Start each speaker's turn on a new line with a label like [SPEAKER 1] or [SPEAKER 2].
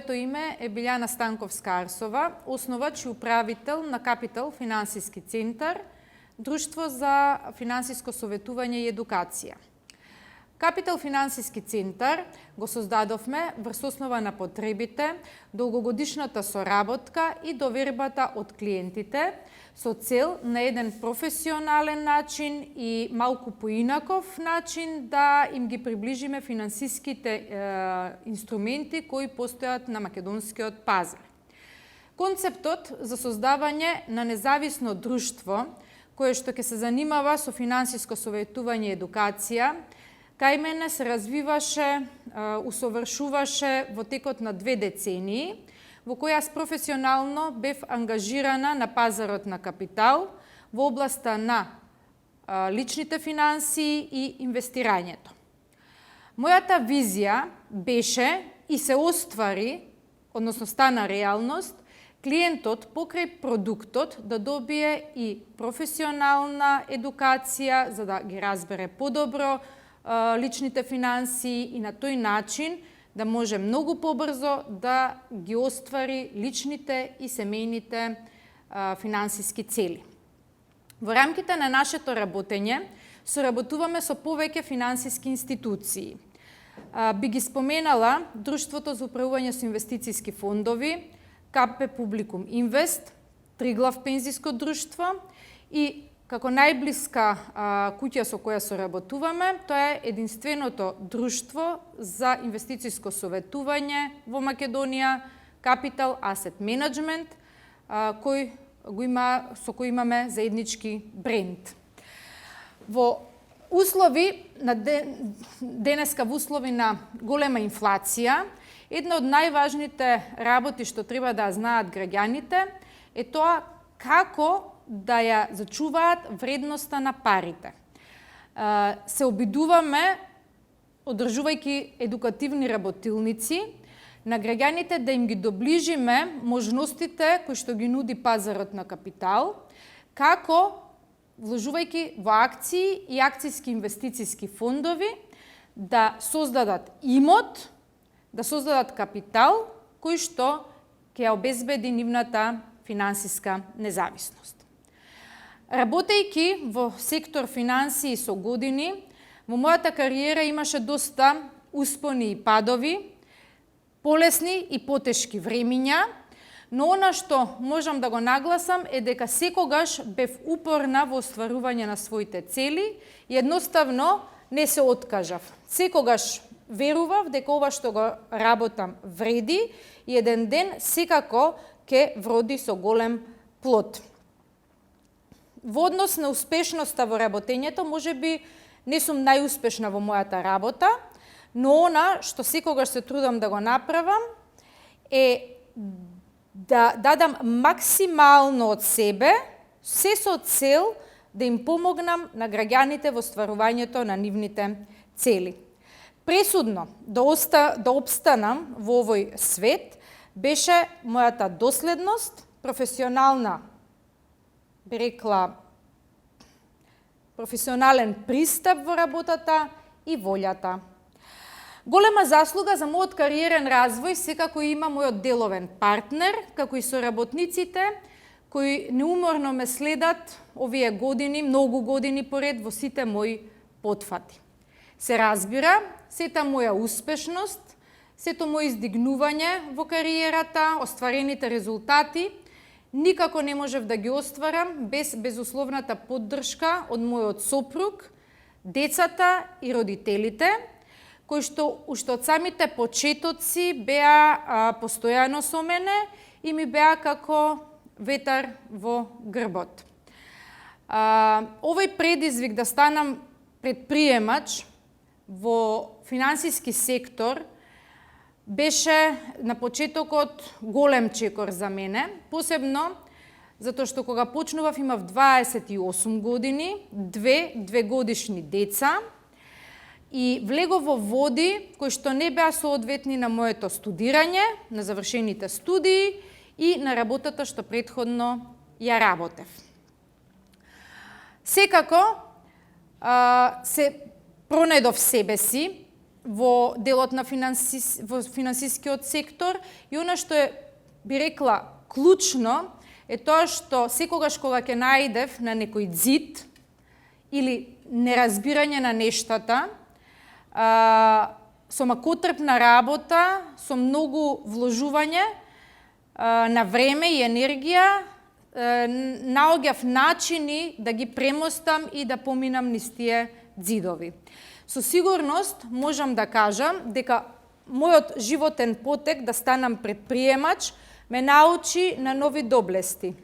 [SPEAKER 1] Моето име е Билјана Станковска-Арсова, основач и управител на Капитал финансиски центар, Друштво за финансиско советување и едукација. Капитал финансиски центар го создадовме врз основа на потребите, долгогодишната соработка и довербата од клиентите со цел на еден професионален начин и малку поинаков начин да им ги приближиме финансиските инструменти кои постојат на македонскиот пазар. Концептот за создавање на независно друштво кое што ќе се занимава со финансиско советување и едукација кај мене се развиваше, усовршуваше во текот на 2 децении, во која јас професионално бев ангажирана на пазарот на капитал во областа на личните финансии и инвестирањето. Мојата визија беше и се оствари, односно стана реалност, клиентот покрај продуктот да добие и професионална едукација за да ги разбере подобро личните финансии и на тој начин да може многу побрзо да ги оствари личните и семејните финансиски цели. Во рамките на нашето работење соработуваме со повеќе финансиски институции. Би ги споменала Друштвото за управување со инвестициски фондови, КП Публикум Инвест, Триглав пензиско друштво и како најблиска куќа со која соработуваме, тоа е единственото друштво за инвестициско советување во Македонија, Capital Asset Management, со кој имаме заеднички бренд. Во услови на денеска во услови на голема инфлација, една од најважните работи што треба да знаат граѓаните е тоа како да ја зачуваат вредноста на парите. Се обидуваме, одржувајќи едукативни работилници, на граѓаните да им ги доближиме можностите кои што ги нуди пазарот на капитал, како вложувајќи во акции и акцијски инвестициски фондови да создадат имот, да создадат капитал кој што ќе обезбеди нивната финансиска независност. Работејќи во сектор финансии со години, во мојата кариера имаше доста успони и падови, полесни и потешки времиња, но она што можам да го нагласам е дека секогаш бев упорна во остварување на своите цели и едноставно не се откажав. Секогаш верував дека ова што го работам вреди и еден ден секако ќе вроди со голем плод. Во однос на успешноста во работењето, можеби не сум најуспешна во мојата работа, но она што секогаш се трудам да го направам е да дадам максимално од себе, се со цел да им помогнам на граѓаните во стварувањето на нивните цели. Пресудно да опстанам во овој свет беше мојата доследност, професионална, би рекла, професионален пристап во работата и волјата. Голема заслуга за мојот кариерен развој секако има мојот деловен партнер, како и соработниците, кои неуморно ме следат овие години, многу години поред во сите мои потфати. Се разбира, сета моја успешност, сето мој издигнување во кариерата, остварените резултати, никако не можев да ги остварам без безусловната поддршка од мојот сопруг, децата и родителите, кои што уште од самите почетоци беа постојано со мене и ми беа како ветар во грбот. Овој предизвик да станам предприемач во финансиски сектор беше на почетокот голем чекор за мене, посебно затоа што кога почнував имав 28 години, две годишни деца и влегов во води кои што не беа соодветни на моето студирање, на завршените студии и на работата што претходно ја работев. Секако се пронајдов себе си во делот на во финансискиот сектор и она што е, би рекла, клучно е тоа што секогаш кога ќе наидев на некој ѕид или неразбирање на нештата, со макотрпна работа, со многу вложување на време и енергија, наоѓав начини да ги премостам и да поминам низ тие ѕидови. Со сигурност можам да кажам дека мојот животен потек да станам предприемач ме научи на нови доблести.